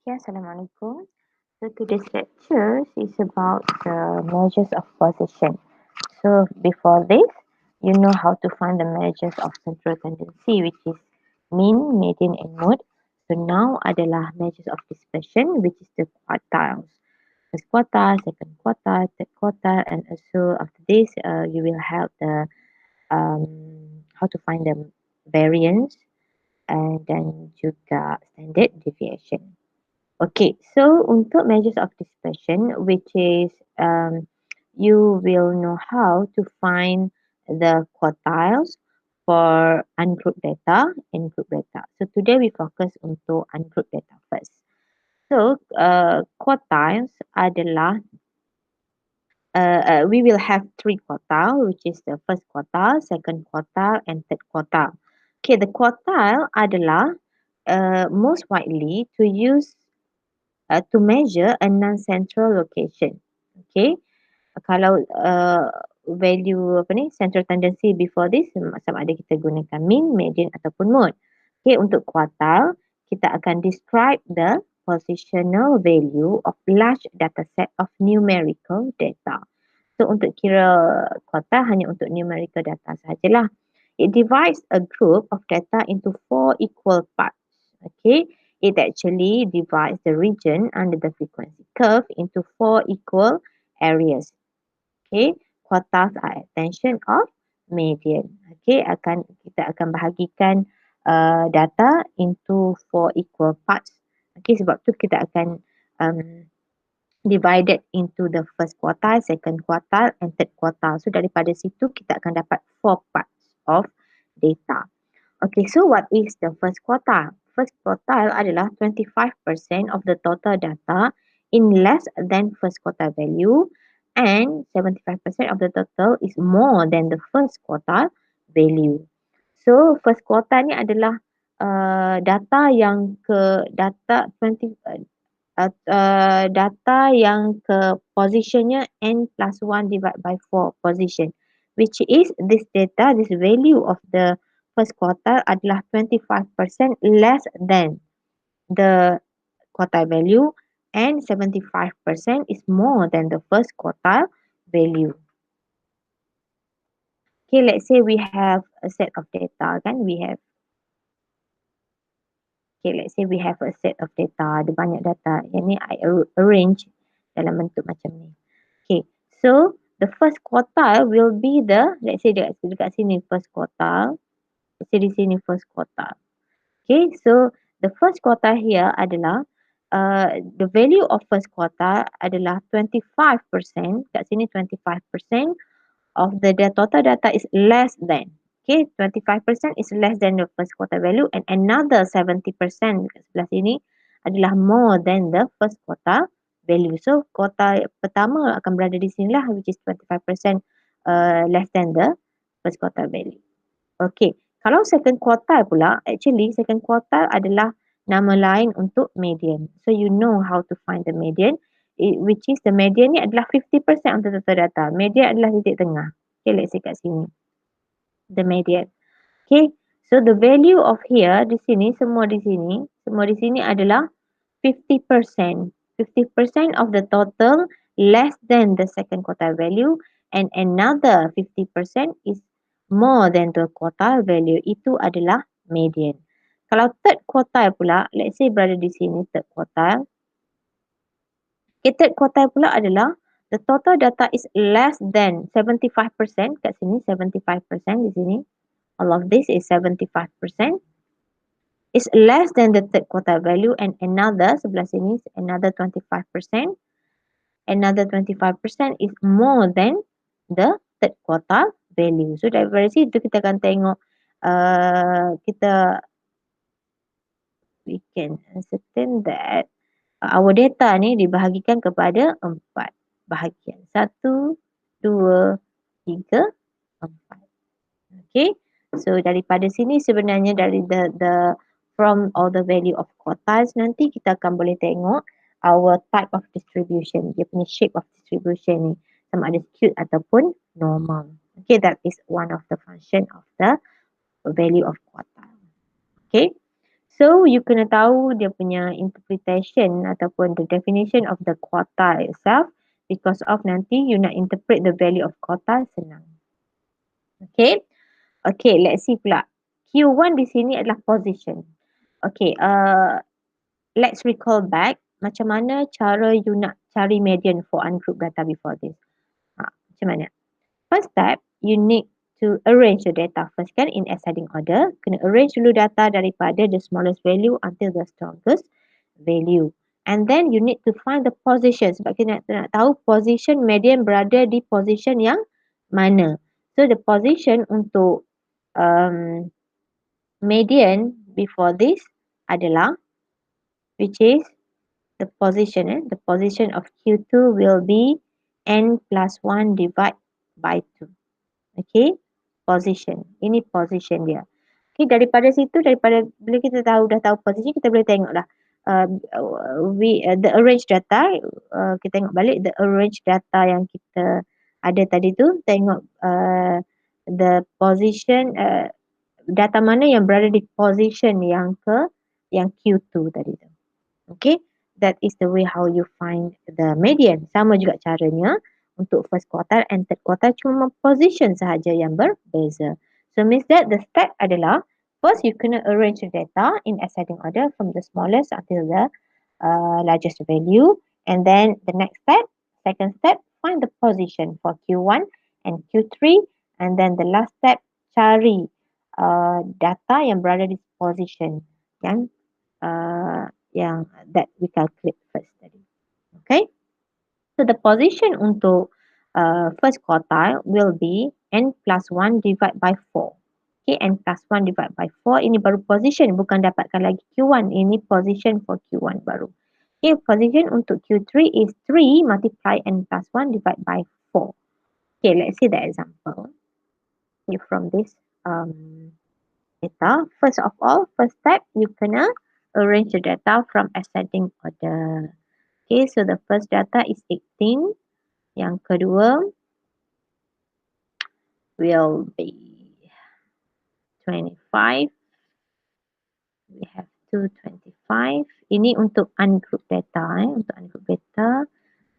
Okay, Assalamualaikum. So today's lecture is about the measures of position. So before this, you know how to find the measures of central tendency, which is mean, median, and mode. So now adalah measures of dispersion, which is the quartiles. First quartile, second quartile, third quartile, and also after this, you will have the how to find the variance and then juga standard deviation. Okay, so untuk measures of dispersion, which is you will know how to find the quartiles for ungrouped data and group data. So today we focus untuk ungrouped data first. So quartiles adalah we will have three quartile, which is the first quartile, second quartile, and third quartile. Okay, the quartile adalah most widely to use to measure a non-central location. Okay, kalau value apa ni central tendency before this sama ada kita gunakan mean, median ataupun mode. Okay, untuk quartile kita akan describe the positional value of large data set of numerical data. So untuk kira quartile hanya untuk numerical data sahajalah. It divides a group of data into 4 equal parts. Okay, it actually divides the region under the frequency curve into 4 equal areas. Okay, quartiles are extension of median. Okay, kita akan bahagikan data into 4 equal parts. Okay, sebab tu kita akan divided into the first quartile, second quartile, and third quartile. So daripada situ kita akan dapat 4 parts of data. Okay, so what is the first quartile? First quartile adalah 25% of the total data in less than first quartile value, and 75% of the total is more than the first quartile value. So first quartile ni adalah data yang ke data 20 data yang ke positionnya n plus 1 divided by 4 position, which is this data, this value of the first quartile adalah 25% less than the quartile value, and 75% is more than the first quartile value. Okay, let's say we have a set of data kan, let's say we have a set of data, ada banyak data. Yang ni I arrange dalam bentuk macam ni. Okay, so the first quartile will be the, let's say dekat sini first quartile. Let's say di sini first quartile. Okay, so the first quartile here adalah the value of first quartile adalah 25%. Kat sini 25% of the total data is less than. Okay, 25% is less than the first quartile value, and another 70% kat sebelah sini adalah more than the first quartile value. So quartile pertama akan berada di sini lah, which is 25% less than the first quartile value. Okay, kalau second quartile pula, actually second quartile adalah nama lain untuk median. So you know how to find the median, which is the median ni adalah 50% of the total data. Median adalah titik tengah. Okay, let's say kat sini. The median. Okay, so the value of here di sini, semua di sini adalah 50%. 50% of the total less than the second quartile value, and another 50% is more than the quartile value. Itu adalah median. Kalau third quartile pula, let's say berada di sini third quartile. Okay, third quartile pula adalah the total data is less than 75%. Kat sini 75% di sini. All of this is 75%. Is less than the third quartile value, and another sebelah sini another 25%. Another 25% is more than the third quartile value. So dari situ kita akan tengok we can ascertain that our data ni dibahagikan kepada 4 bahagian. 1, 2, 3, 4. Okay. So daripada sini sebenarnya dari the from all the value of quartiles, nanti kita akan boleh tengok our type of distribution, dia punya shape of distribution ni, sama ada skewed ataupun normal. Okay, that is one of the function of the value of quartile. Okay, So, you kena tahu dia punya interpretation ataupun the definition of the quartile itself, because of nanti you nak interpret the value of quartile senang. Okay. Okay, let's see pula. Q1 di sini adalah position. Okay, let's recall back macam mana cara you nak cari median for ungrouped data before this. Macam mana? First step, you need to arrange the data first kan in ascending order. Kena arrange dulu data daripada the smallest value until the strongest value. And then you need to find the position sebab kita nak tahu position median berada di position yang mana. So the position untuk median before this adalah, which is the position. The position of Q2 will be n plus 1 divided by 2. Okay, position. Ini position dia. Okay, daripada situ, bila kita dah tahu position, kita boleh tengok lah. The arrange data, kita tengok balik the arrange data yang kita ada tadi tu, tengok the position, data mana yang berada di position yang Q2 tadi tu. Okay, that is the way how you find the median. Sama juga caranya untuk first quartile and third quartile, cuma position sahaja yang berbeza. So means that the step adalah, first you kena arrange the data in ascending order from the smallest until the largest value, and then the next step, second step, find the position for Q1 and Q3, and then the last step, cari data yang berada di position yang that we calculate first tadi. Okay. So the position untuk first quartile will be n plus 1 divided by 4. Okay, n plus 1 divided by 4 ini baru position, bukan dapatkan lagi Q1. Ini position for Q1 baru. Okay, position untuk Q3 is 3 multiply n plus 1 divided by 4. Okay, let's see the example. Okay, from this data, first of all, first step, you kena arrange the data from ascending order. Okay, so the first data is 18. Yang kedua will be 25. We have 225. Ini untuk ungrouped data. Untuk ungrouped data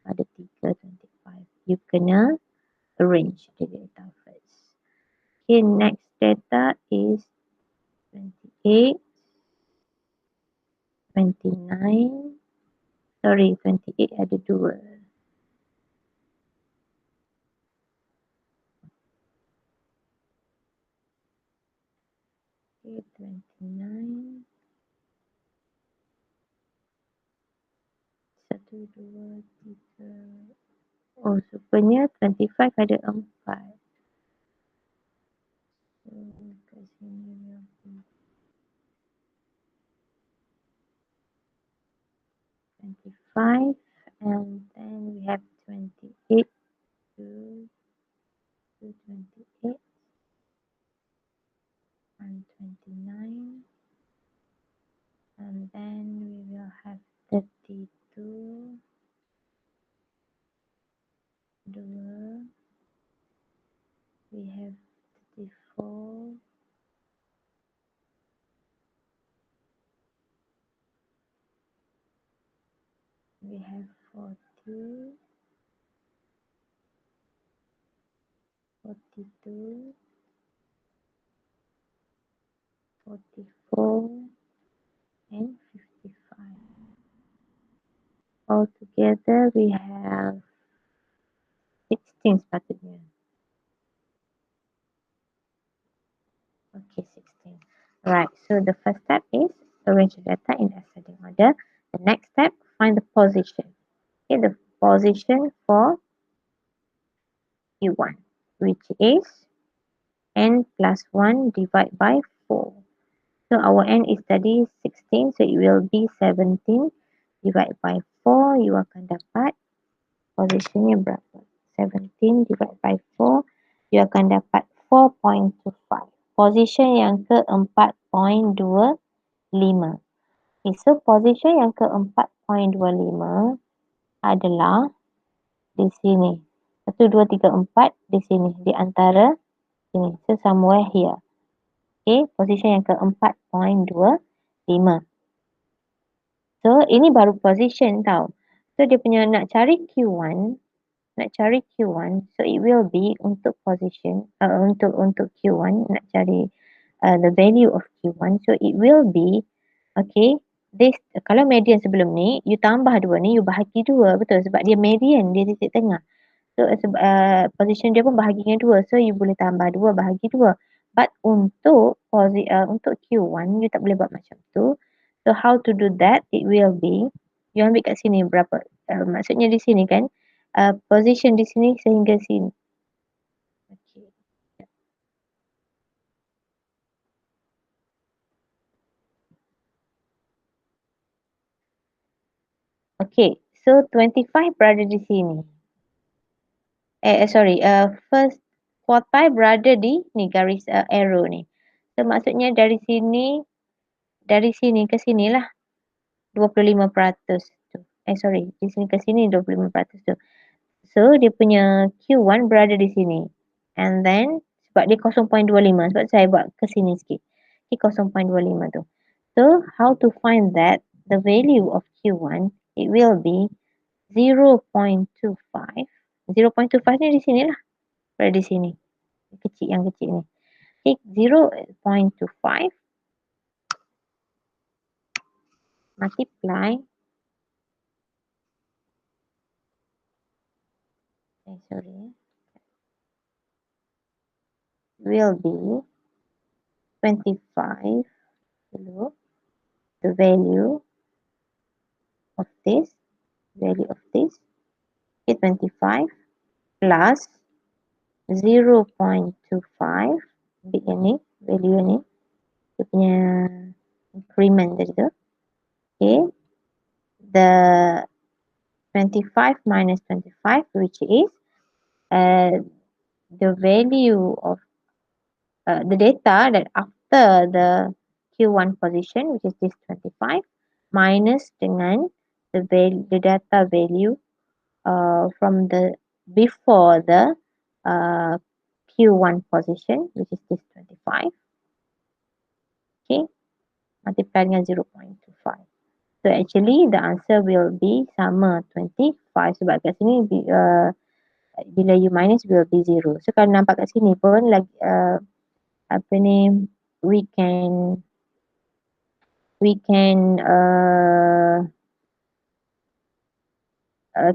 ada 325. You kena arrange the data first. Okay, next data is 28. 29. Sorry, 28 ada 2. Okay, 29. 1, 2, 3. Oh, rupanya 25 ada 4. So, kat sini 25, and then we have 28 to 28 and 29, and then we will have 32, 2, we have 34, we have 40, 42, 44, and 55. Altogether, we have 16 sepatutnya. Okay, 16. Right, so the first step is arrange the data in ascending order. The next step, find the position. Okay, the position for Q1, which is n plus 1 divided by 4. So our n is tadi 16, so it will be 17 divided by 4. You akan dapat positionnya berapa? 17 divided by 4. You akan dapat 4.25. Position yang ke-4.25. Okay, so position yang ke-4.25 adalah di sini. 1, 2, 3, 4 di sini. Di antara sini. So somewhere here. Okay, position yang ke-4.25. 5. So, ini baru position tau. So, dia punya nak cari Q1, so it will be untuk position, untuk Q1, nak cari the value of Q1. So, it will be, okay, this, kalau median sebelum ni, you tambah 2 ni, you bahagi 2, betul? Sebab dia median, dia titik tengah. So, position dia pun bahagi dengan 2. So, you boleh tambah 2, bahagi 2. But untuk Q1, you tak boleh buat macam tu. So, how to do that? It will be, you ambil kat sini berapa? Maksudnya di sini kan, position di sini sehingga sini. Okay. Okay, so 25 berada di sini. First quartile berada di ni garis arrow ni. So, maksudnya dari sini ke sini lah 25% tu. Di sini ke sini 25% tu. So, dia punya Q1 berada di sini. And then, sebab dia 0.25. Sebab saya buat ke sini sikit. Okay, 0.25 tu. So, how to find that? The value of Q1, it will be 0.25. 0.25 ni di sini lah. Berada di sini. Yang kecil ni. Okay, 0.25 multiply will be 25 below the value of this, okay, 25 plus 0.25, big ni, value ni, dia punya increment tadi tu, okay, the 25 minus 25, which is the value of the data that after the Q1 position, which is this 25, minus dengan the data value from the before the Q1 position, which is this 25. Okay, multiply dengan 0.25. So actually the answer will be sama 25 sebab kat sini bila you minus will be 0. So kalau nampak kat sini pun lagi we can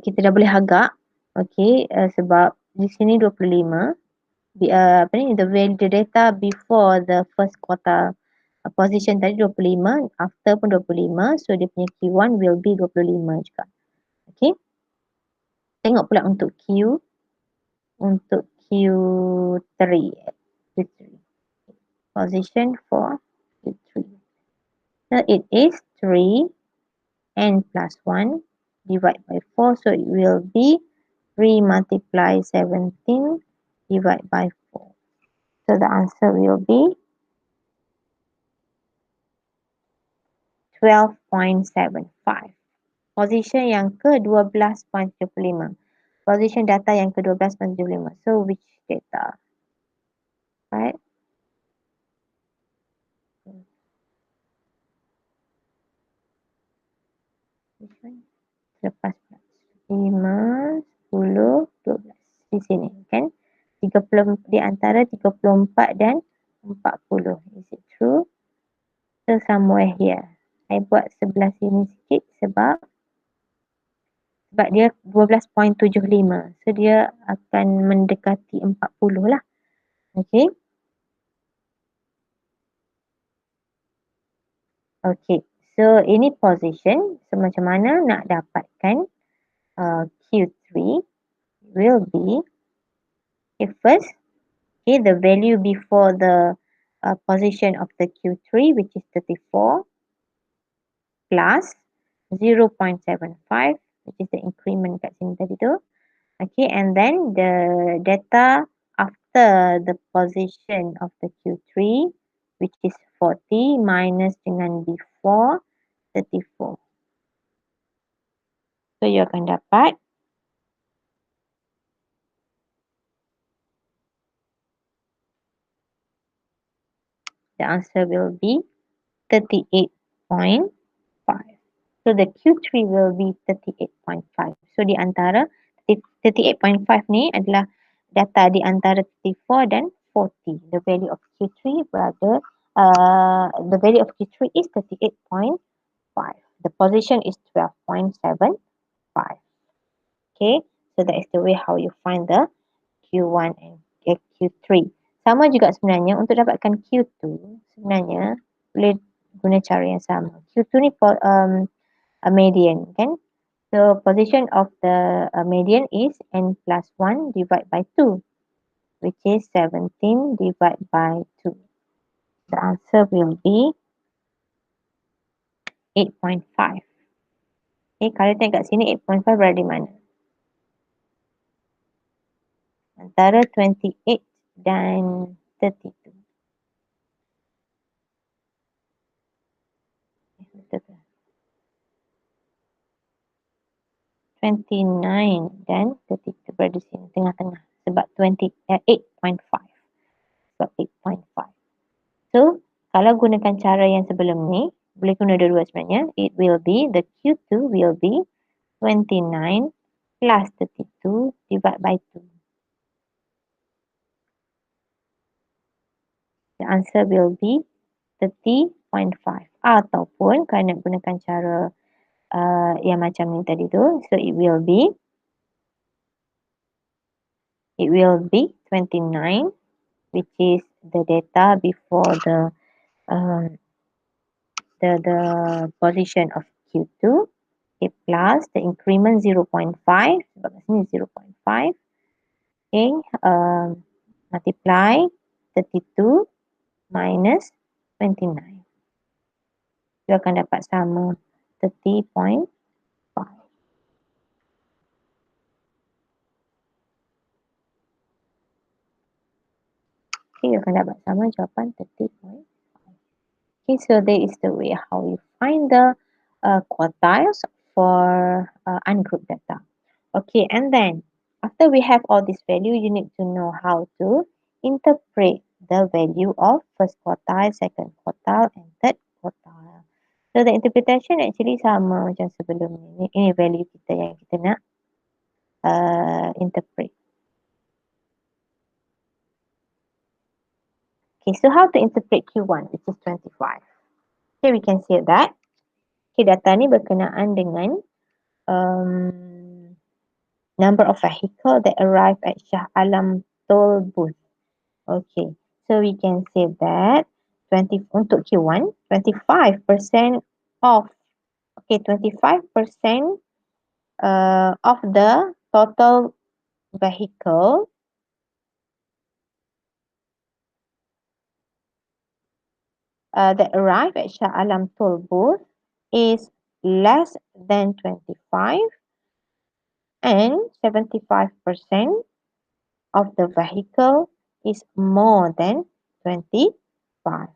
kita dah boleh agak, okay, sebab di sini 25, the data before the first quarter position tadi 25, after pun 25, so dia punya Q1 will be 25 juga. Okay, tengok pula untuk Q3, position for Q3. So it is 3 n plus 1 divided by 4. So it will be 3 multiply 17 divided by 4. So the answer will be 12.75. Position yang ke-12.75. Position data yang ke-12.75. So which data? Right? Which one? Lepas 5, 10, 12. Di sini kan? 30, di antara 34 dan 40. Is it true? So somewhere here. I buat sebelah sini sikit sebab dia 12.75. So dia akan mendekati 40 lah. Okay. Okay. So ini position. So macam mana nak dapatkan Q3 will be, okay, first, okay, the value before the position of the Q3, which is 34, plus 0.75, which is the increment kat sini tadi tu. Okay, and then the data after the position of the Q3, which is 40, minus dengan before 34. So, you akan dapat the answer will be 38. So the Q3 will be 38.5. So di antara 38.5 ni adalah data di antara 34 dan 40. The value of Q3 berada the value of Q3 is 38.5. The position is 12.75. Okay, so that is the way how you find the Q1 and Q3. Sama juga sebenarnya untuk dapatkan Q2 sebenarnya boleh guna cara yang sama. Q2 ni a median kan. So position of the median is n plus 1 divided by 2, which is 17 divided by 2. The answer will be 8.5. Okay, kalau tengok kat sini 8.5 berada di mana? Antara 28 dan 32. Betul ke? 29 dan 32 berada di sini tengah-tengah sebab 8.5. Sebab 8.5. So, kalau gunakan cara yang sebelum ni, boleh guna dua-dua sebenarnya. It will be, the Q2 will be 29 plus 32 divided by 2. The answer will be 30.5. Ataupun kalau nak gunakan cara yang macam ni tadi tu, so it will be 29, which is the data before the position of Q2, okay, plus the increment 0.5, sebab kat sini 0.5, okay, multiply 32 minus 29. You akan dapat sama 30.5. Okay, you akan dapat sama jawapan 30.5. Okay, so that is the way how you find the quartiles for ungrouped data. Okay, and then after we have all this value, you need to know how to interpret the value of first quartile, second quartile, and third quartile. So the interpretation actually sama macam sebelum ni. Ini value kita yang kita nak interpret. Okay, so how to interpret Q1, which is 25. Okay, we can say that. Okay, data ni berkenaan dengan number of vehicle that arrive at Shah Alam toll booth. Okay, so we can say that untuk Q1, 25% of 25% of the total vehicle that arrive at Shah Alam toll booth is less than 25, and 75% of the vehicle is more than 25.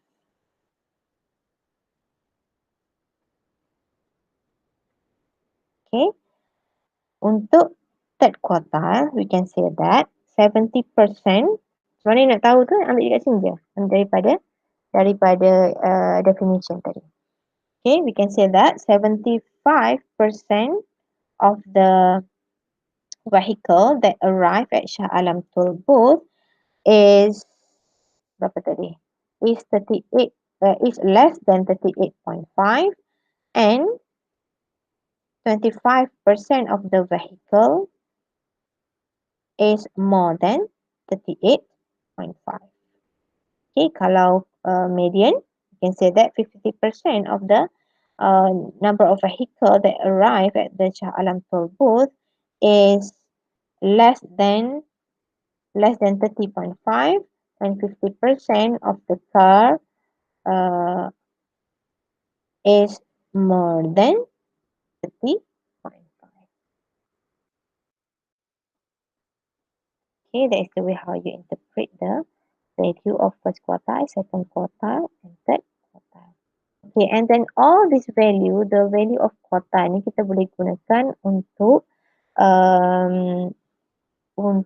Okay. Untuk third quartile, we can say that 70%. Macam mana nak tahu tu? Ambil dekat sini je. Daripada definition tadi. Okay, we can say that 75% of the vehicle that arrive at Shah Alam toll booth is berapa tadi? Is 38 is less than 38.5, and 25% of the vehicle is more than 38.5. Okay, kalau median, you can say that 50% of the number of vehicle that arrive at the Shah Alam toll booth is less than 30.5, and 50% of the car is more than 30.5. Okay, that is the way how you interpret the value of first quartile, second quartile, and third quartile. Okay, and then all this value, the value of quartile ni kita boleh gunakan untuk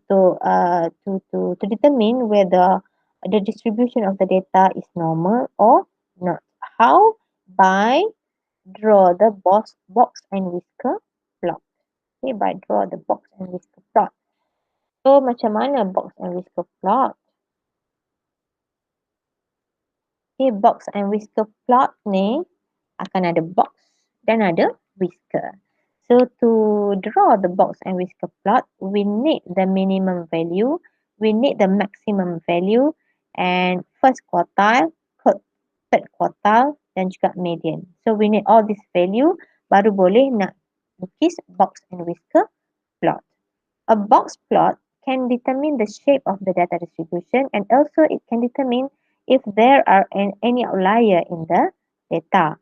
to determine whether the distribution of the data is normal or not. How by draw the box and whisker plot. Okay, by draw the box and whisker plot. So, macam mana box and whisker plot? Okay, box and whisker plot ni akan ada box dan ada whisker. So, to draw the box and whisker plot, we need the minimum value, we need the maximum value, and first quartile, third quartile, dan juga median. So, we need all this value baru boleh nak lukis box and whisker plot. A box plot can determine the shape of the data distribution, and also it can determine if there are any outlier in the data.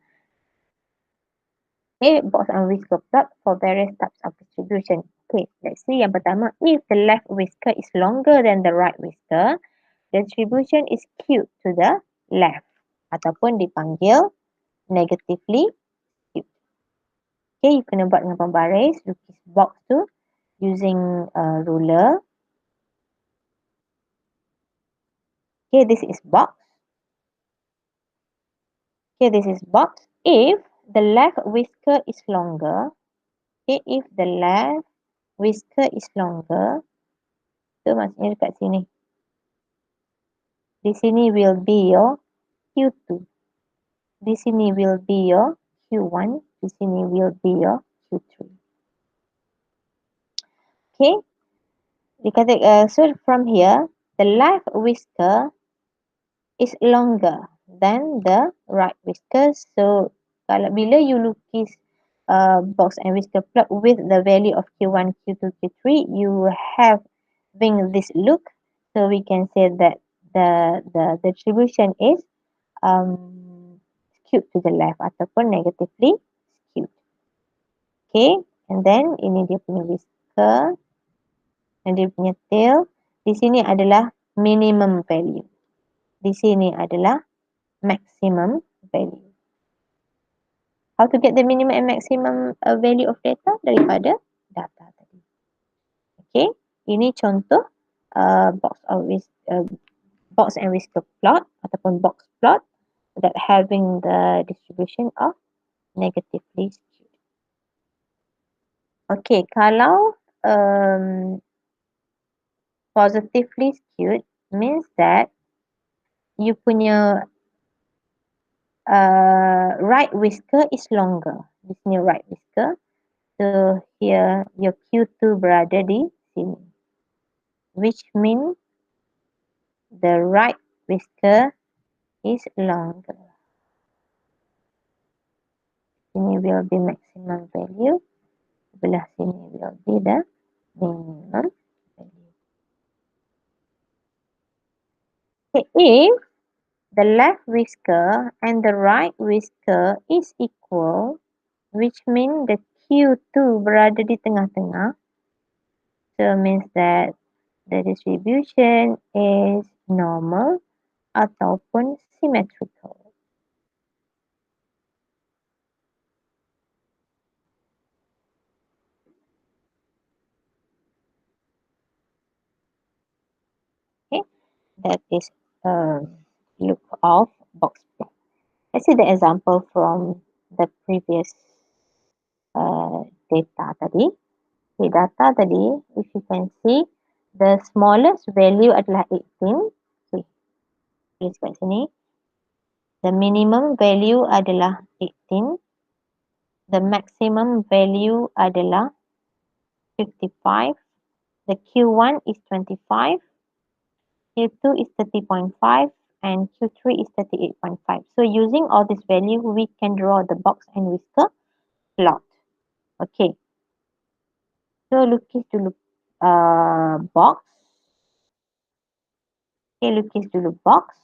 Okay, box and whisker plot for various types of distribution. Okay, let's see yang pertama. If the left whisker is longer than the right whisker, the distribution is skewed to the left ataupun dipanggil negatively skewed. Okay, you kena buat dengan pembaris, lukis box tu using a ruler. Okay, this is box. Okay, this is box. If the left whisker is longer, okay, if the left whisker is longer, so maksudnya dekat sini. Di sini will be your Q2. Di sini will be your Q1. Di sini will be your Q3. Okay, so from here, the left whisker is longer than the right whisker. So kalau bila you lukis box and whisker plot with the value of Q1, Q2, Q3, you having this look. So we can say that the distribution is skewed to the left ataupun negatively skewed. Okay, and then ini dia punya whisker dan dia punya tail. Di sini adalah minimum value. Di sini adalah maximum value. How to get the minimum and maximum value of data? Daripada data tadi. Okay, ini contoh box and whisker plot ataupun box plot that having the distribution of negatively skewed. Okay, kalau positively skewed means that you punya right whisker is longer. Di sini right whisker. So here your Q2 berada di sini. Which means the right whisker is longer. Sini will be maximum value. Sebelah sini will be the minimum value. Okay, if the left whisker and the right whisker is equal, which means the Q2 berada di tengah-tengah, so means that the distribution is normal ataupun symmetrical. Okay, that is look of box plot. Let's see the example from the previous data tadi. Okay, data tadi, if you can see, the smallest value adalah 18. Okay, tulis kat sini. The minimum value adalah 18. The maximum value adalah 55. The Q1 is 25. Q2 is 30.5 and Q3 is 38.5. So using all this value, we can draw the box and whisker plot. Okay. So lukis dulu box. Okay, lukis dulu box.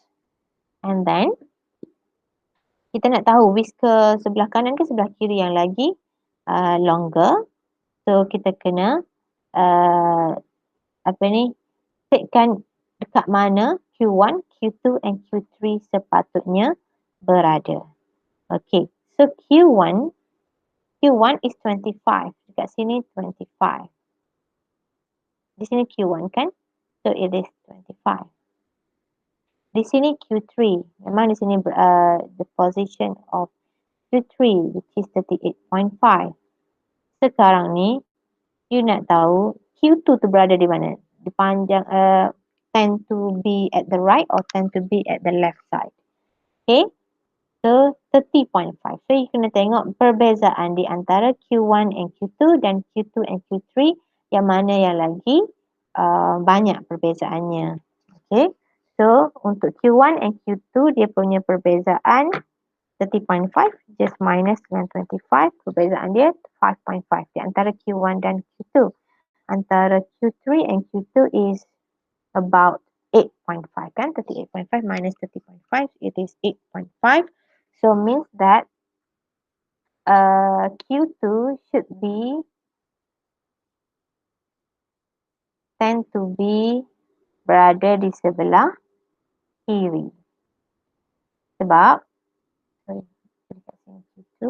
And then kita nak tahu whisker sebelah kanan ke sebelah kiri yang lagi longer. So kita kena setkan dekat mana Q1, Q2 and Q3 sepatutnya berada. Okay, so Q1 is 25. Dekat sini 25. Di sini Q1 kan? So it is 25. Di sini Q3. Memang di sini the position of Q3 which is 38.5. Sekarang ni you nak tahu Q2 tu berada di mana? Di panjang tend to be at the right or tend to be at the left side. Okay. So 30.5. So you kena tengok perbezaan di antara Q1 and Q2 dan Q2 and Q3 yang mana yang lagi banyak perbezaannya. Okay. So untuk Q1 and Q2 dia punya perbezaan 30.5 just minus dengan 25, perbezaan dia 5.5 di antara Q1 dan Q2. Antara Q3 and Q2 is about 8.5 kan, 38.5 minus 30.5 it is 8.5. So means that Q2 should be tend to be berada di sebelah kiri. Sebab sorry, dekat sini Q2.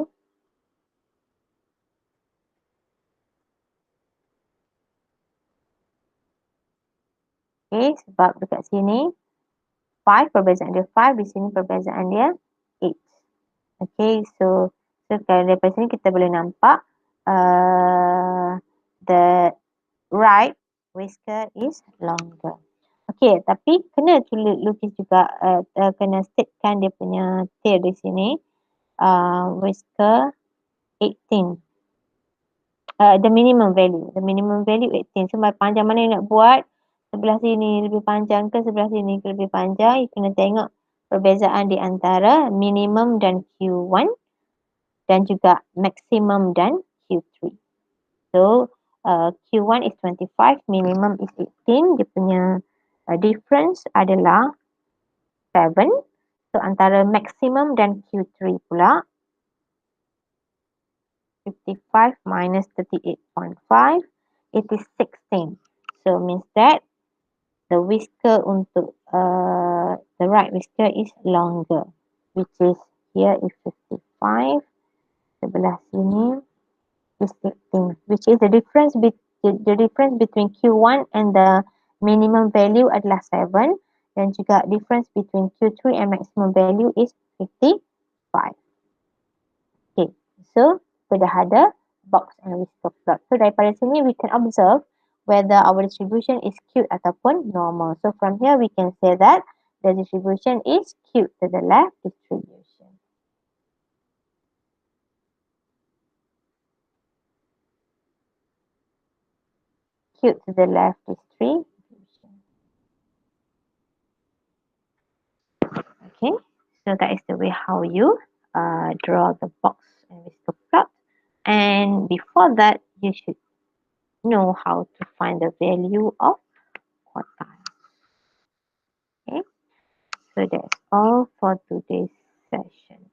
Okay, sebab dekat sini 5 perbezaan dia 5, di sini perbezaan dia 8. Okay, so kalau daripada sini kita boleh nampak the right whisker is longer. Okay, tapi kena lukis juga, kena statekan dia punya tail di sini. Whisker 18. The minimum value 18. So panjang mana yang nak buat, sebelah sini lebih panjang ke sebelah sini lebih panjang, you kena tengok perbezaan di antara minimum dan Q1 dan juga maximum dan Q3. So Q1 is 25, minimum is 18. Dia punya difference adalah 7. So antara maximum dan Q3 pula 55 minus 38.5, it is 16. So means that the whisker untuk the right whisker is longer, which is here is 55. Sebelah sini is 16, which is the difference between Q1 and the minimum value adalah 7, dan juga difference between Q3 and maximum value is 55. Okay, so sudah ada box and whisker plot. So daripada sini we can observe whether our distribution is skewed ataupun normal. So from here we can say that the distribution is skewed to the left distribution. Skewed to the left distribution. Okay, so that is the way how you draw the box and whisker plot. And before that, you should know how to find the value of quartile. Okay, so that's all for today's session.